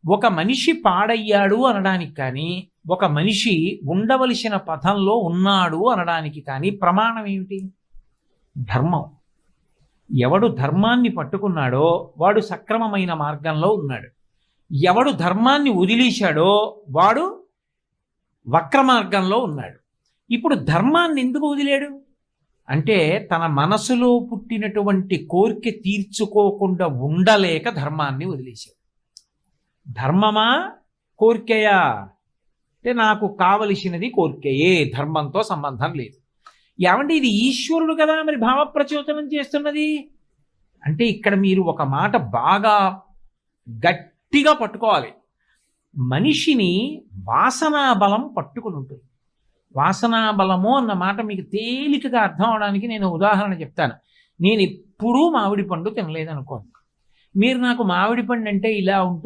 ఒక మనిషి పాడయ్యాడు అనడానికి కానీ, ఒక మనిషి ఉండవలసిన పథంలో ఉన్నాడు అనడానికి కానీ ప్రమాణం ఏమిటి? ధర్మం. ఎవడు ధర్మాన్ని పట్టుకున్నాడో వాడు సక్రమమైన మార్గంలో ఉన్నాడు. ఎవడు ధర్మాన్ని వదిలేశాడో వాడు వక్ర మార్గంలో ఉన్నాడు. ఇప్పుడు ధర్మాన్ని ఎందుకు వదిలేడు అంటే, తన మనసులో పుట్టినటువంటి కోరిక తీర్చుకోకుండా ఉండలేక ధర్మాన్ని వదిలేశాడు. ధర్మమా కోరికయా అంటే, నాకు కావలసినది కోరికయే, ధర్మంతో సంబంధం లేదు. ఏమంటే ఇది ఈశ్వరుడు కదా మరి భావ ప్రచోదనం చేస్తున్నది అంటే, ఇక్కడ మీరు ఒక మాట బాగా గట్టిగా పట్టుకోవాలి. మనిషిని వాసనా బలం పట్టుకుని ఉంటుంది. వాసనా బలము అన్న మాట మీకు తేలికగా అర్థం అవడానికి నేను ఉదాహరణ చెప్తాను. నేను ఎప్పుడూ మామిడి పండు తినలేదనుకోండి, మీరు నాకు మామిడి పండు అంటే ఇలా ఉంటుంది